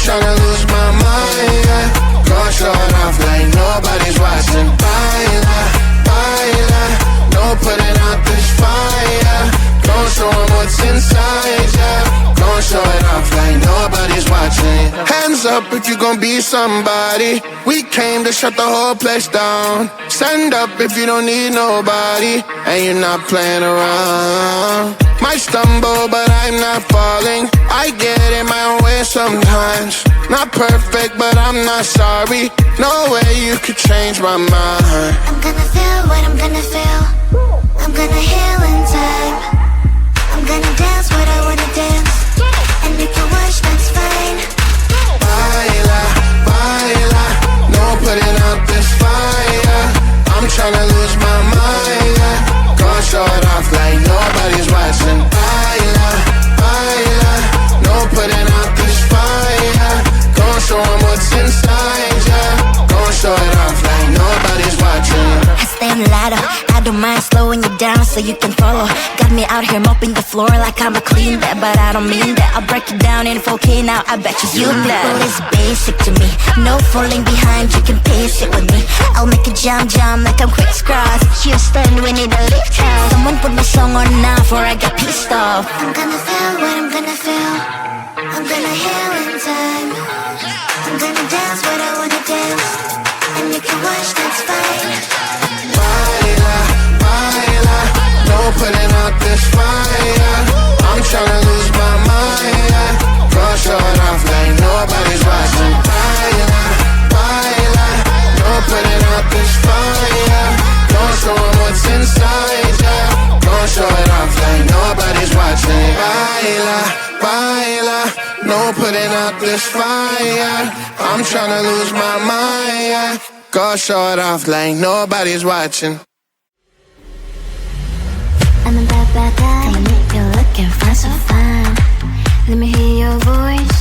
Tryna lose my mind, yeah. Go show it off like nobody's watching. Baila, baila, no putting out this fire. Go show 'em what's inside, yeah. Go show it off like nobody's watching. Hands up if you gon' be somebody. We came to shut the whole place down. Stand up if you don't need nobody, and you're not playing around. Might stumble, but I'm not falling. I get in my own way sometimes. Not perfect, but I'm not sorry. No way you could change my mind. I'm gonna feel what I'm gonna feel. I'm gonna heal in time. I'm gonna dance what I wanna dance. And if you watch, that's fine. Baila, baila, no putting out this fire. I'm tryna lose my mind, yeah. Go show it off like nobody's watching. Baila, baila, no putting out this fire. Go show 'em what's inside, yeah. Go show it off like nobody's watching. I stand louder, I don't mind slowing you down so you can follow. Got me out here mopping the floor like I'm a clean that, but I don't mean that. I'll break it down in 4K now, I bet you know. Well, it's basic to me, no falling behind, you can pace it with me. I'll make it jump like I'm crisscross. Houston, we need a lift house. Someone put my song on now before I get pissed off. I'm gonna feel what I'm gonna feel. I'm gonna heal in time. I'm gonna dance what I wanna dance. And you can watch, that's fine. Baila, baila, no putting out this fire. I'm tryna lose my mind, yeah. Go show it off like nobody's watching. Baila, baila, no putting out this fire. Go show 'em what's inside, yeah. Go show it off like nobody's watching. Baila, baila, no putting out this fire. I'm tryna lose my mind, yeah. Go show it off like nobody's watching. I'm a bad, bad guy. And if you're looking for so fine, let me hear your voice.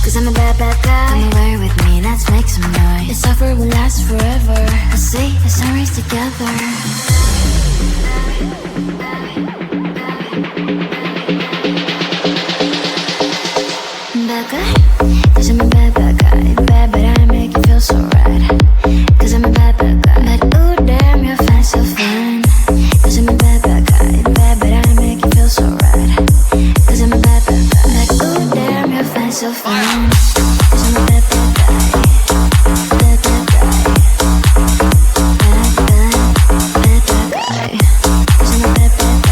Cause I'm a bad, bad guy. Come away with me, let's make some noise. This offer will last forever. Let's see the sunrise together. Bad guy, cause I'm a bad, bad guy. Bad, but I make you feel so right. Cause I'm a bad, bad guy. But ooh, damn, you're fine, so fine. Cause I'm a bad, bad guy. Bad, but I make you feel so right. Cause I'm a bad, bad guy. But ooh, damn, you're fine, so fine. Cause I'm a bad, bad guy. Bad, bad guy. Bad, bad, bad, bad guy. Cause I'm a bad, bad guy.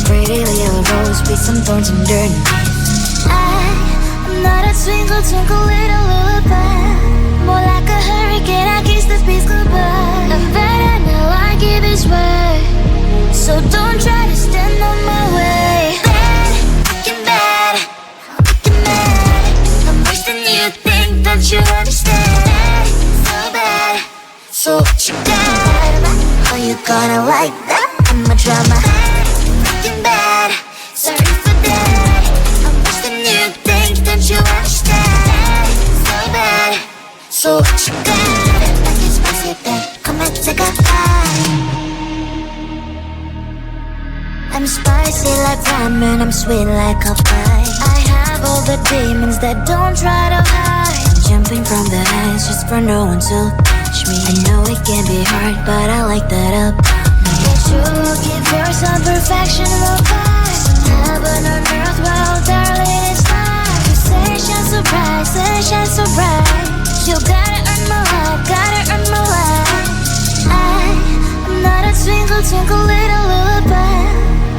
pretty little rose with some thorns underneath. I'm not a twinkle, twinkle little lullaby, more like a hurricane, I kiss the peace goodbye. I'm better now, I give this way, so don't try to stand on my way. Bad, fucking bad, fucking mad. I'm worse than you think, don't you understand? So bad, so what you got? Oh, you gonna like that? I'm a drama. Bad, fucking bad, sorry for that. I'm worse than you think, don't you understand? So bad, so what you got? Like it's spicy, babe, come and take a bite. I'm spicy like ramen, I'm sweet like a pie. I have all the demons that don't try to hide. Jumping from the heights just for no one to catch me. I know it can be hard, but I like that up. Get you looking for some perfection, no pie. Heaven on earth, well, darling, it's not. You say shine so bright, say shine so bright. You gotta earn my life, gotta earn my life. I'm not a twinkle, twinkle little lullaby,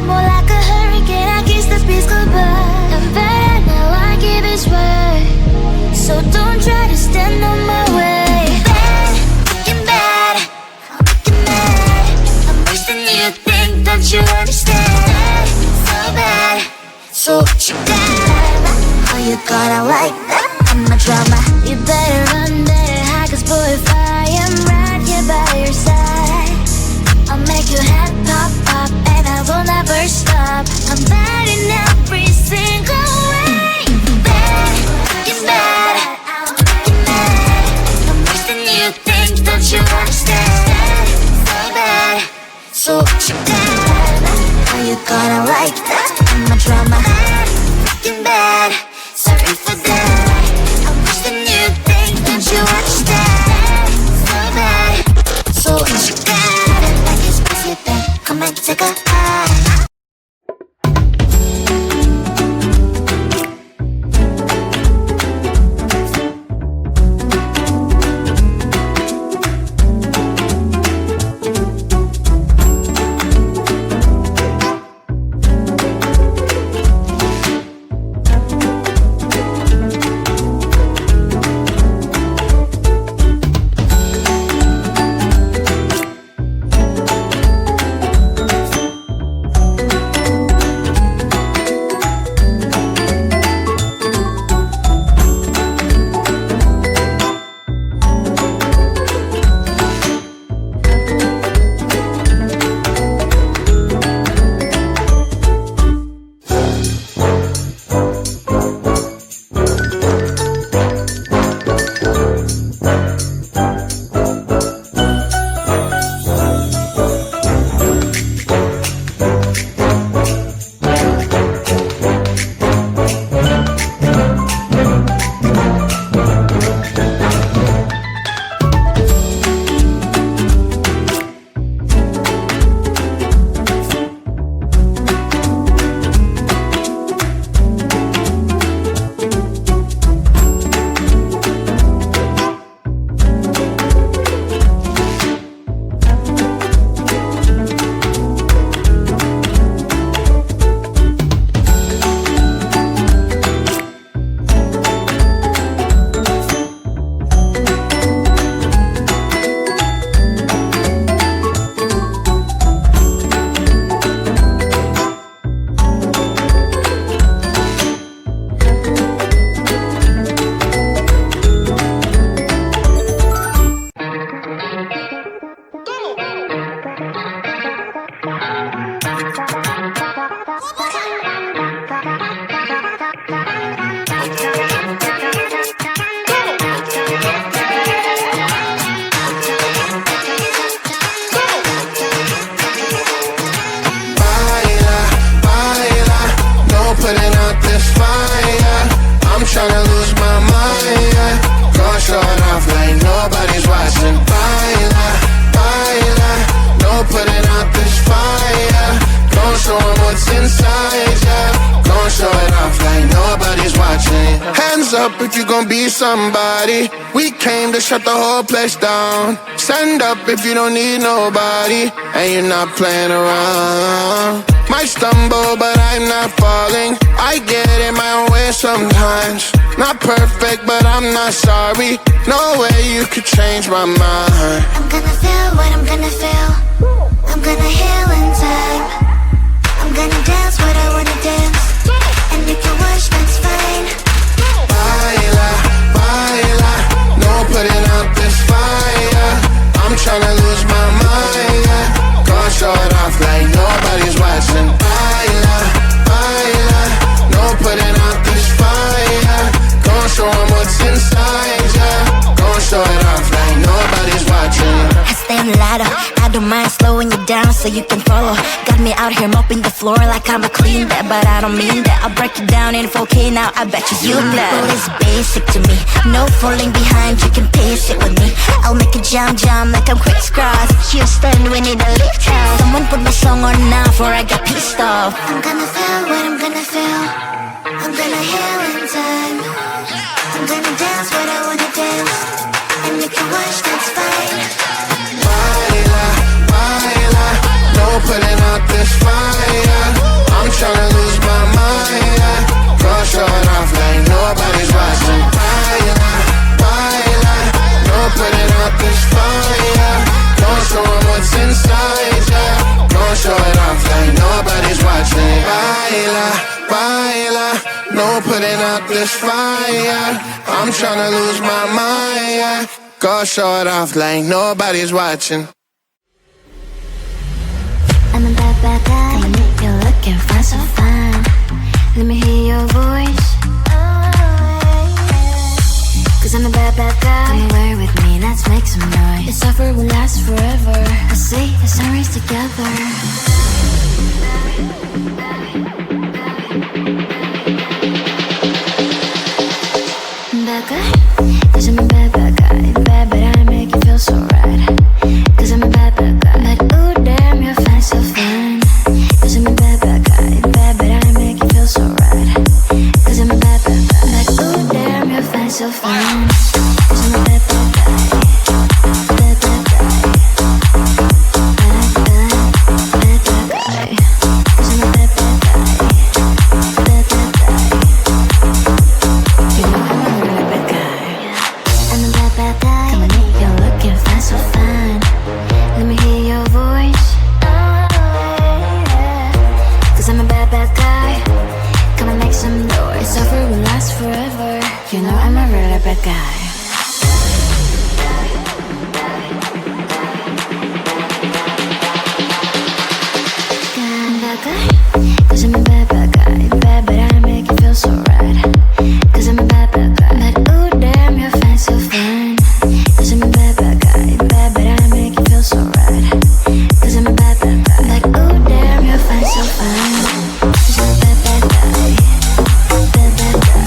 more like a hurricane, I kiss the peace goodbye. I'm better now, I give this way, so don't try to stand on my way. Bad, fucking bad, fucking mad. I'm worse than you think, don't you understand? So bad, so what you got? Oh, you gonna like that? I'm a drama. You better run, better hide, cause boy, if I am right here by your side, I'll make your head pop, pop, and I will never stop. I'm bad in every single way. Bad, fucking bad, fucking mad. I'm worse than you think, don't you understand? So bad, so what you got? Are you gonna like that? I'm a drama. Bad, fucking bad, sorry for that. I'm worse than you think, don't you understand? So bad, so what you got? Come and take a hike. up if you gon' be somebody. We came to shut the whole place down. Stand up if you don't need nobody, and you're not playing around. Might stumble, but I'm not falling. I get in my own way sometimes. Not perfect, but I'm not sorry. No way you could change my mind. I'm gonna feel what I'm gonna feel. I'm gonna heal in time. I'm gonna dance what I wanna dance. And if you wish, that's fine. Baila, baila, no putting out this fire. I'm tryna lose my mind, yeah. Gonna show it off like nobody's watching. Baila, baila, no putting out this fire. Gonna show 'em what's inside, yeah. Gonna show it off like nobody's watching. I stay on the ladder, I don't mind slowing you down so you can follow. Got me out here mopping the floor like I'm a clean that, but I don't mean that. I'll break it down in 4K now, I bet you glad. Well, it's basic to me, no falling behind, you can pace it with me. I'll make a jump like I'm crisscross. Houston, we need a lift house. Someone put my song on now before I get pissed off. I'm gonna feel what I'm gonna feel. I'm gonna heal in time. I'm gonna dance what I wanna dance. And if you wish, that's fine. Baila, baila, no putting out this fire. I'm tryna lose my mind, yeah. Gonna show it off like nobody's watching. Baila, baila, no putting out this fire. Gonna show 'em what's inside, yeah. Gonna show it off like nobody's watching. Baila, baila, no putting out this fire. I'm tryna lose my mind, yeah. Go show it off like nobody's watching. I'm a bad, bad guy. Come and make you look and find so fine. Let me hear your voice. Cause I'm a bad, bad guy. Come away with me, let's make some noise. This offer will last forever. I see the sunrise together. Bad guy, cause I'm a bad, bad guy. Bad, but I make you feel so right. Cause I'm a bad, bad guy. But ooh, damn, you're fine, so fine. Cause I'm a bad, bad guy. Bad, but I make you feel so right. Cause I'm a bad, bad guy. But ooh, damn, you're fine, so fine. Cause I'm a bad, bad guy. Bad, bad guy. Bad, bad, bad, bad guy. Cause I'm a bad, bad guy. Bad, bad guy. You know I'm a really bad guy. I'm a bad, bad guy. Come and make you look and find so fine. Let me hear your voice. Cause I'm a bad, bad guy. Come and make some noise. This offer will last forever. You know I'm a really bad guy. Bad guy. Cause I'm a bad, bad guy. Bad, but I make you feel so right. Cause I'm a bad, bad guy. But ooh, damn, you're fine, so fine. Cause I'm a bad, bad guy. Bad, but I make you feel so right. Cause I'm a bad, bad guy. But ooh, damn, you're fine, so fine. Cause I'm a bad, bad guy. Bad, bad guy.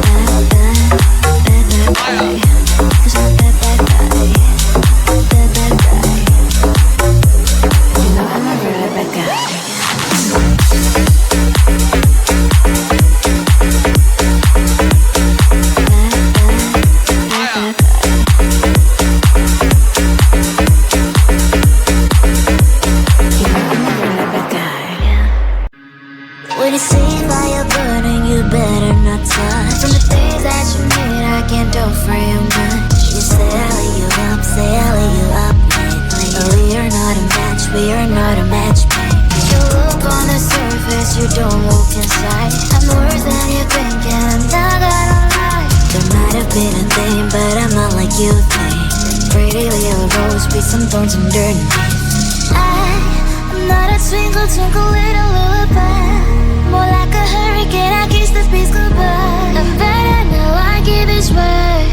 Bad, bad, bad, bad guy. Cause I'm a bad, bad guy. Bad, bad guy. You know I'm a really bad guy. When you see fire burning, you better not touch. From the things that you need, I can't do for you much. You say you up, but we are not a match, we are not a match. You look on the surface, you don't look inside. I'm worse than you think, and I'm not gonna lie. There might have been a thing, but I'm not like you think. Pretty little rose with some thorns underneath. I'm not a twinkle, twinkle little lullaby. More like a hurricane, I kiss the peace goodbye. I'm better now, I give it way.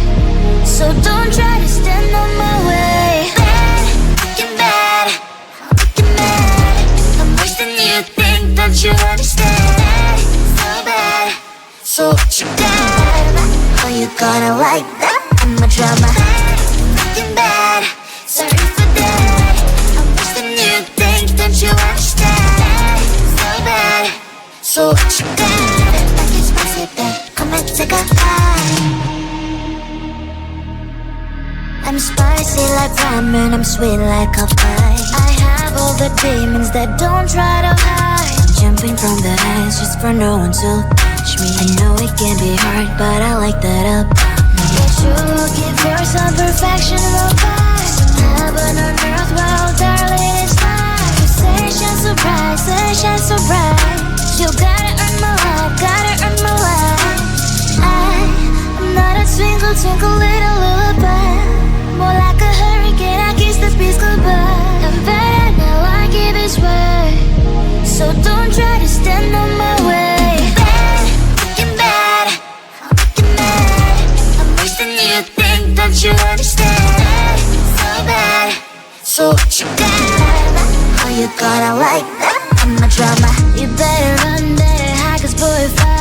So don't try to stand on my way. Bad, looking bad, looking mad. I'm worse than you think, don't you understand? So bad, so what you got? Oh, you gonna like that? I'm a drama. Bad, looking bad, sorry for that. I'm worse than you think, don't you understand? So bad. So what you got? Like it's spicy, babe. Come and take a bite. I'm spicy like ramen, I'm sweet like a pie. I have all the demons that don't try to hide. I'm jumping from the heights just for no one to catch me. I know it can be hard, but I like that up. But you're looking for some perfection in the past. Heaven on earth, well, darling, it's not. Sunshine so bright, sunshine so bright. You gotta earn my love, gotta earn my life. I'm not a twinkle, twinkle little lullaby. More like a hurricane, I kiss the peace goodbye. I'm better now, I give it word. So don't try to stand on my way. Bad, you're mad, I'm fucking mad. I'm wasting you, think, don't you understand? So bad, so what you got? How you gonna like that? I'm a drama. You better run, better hide, 'cause boy, if I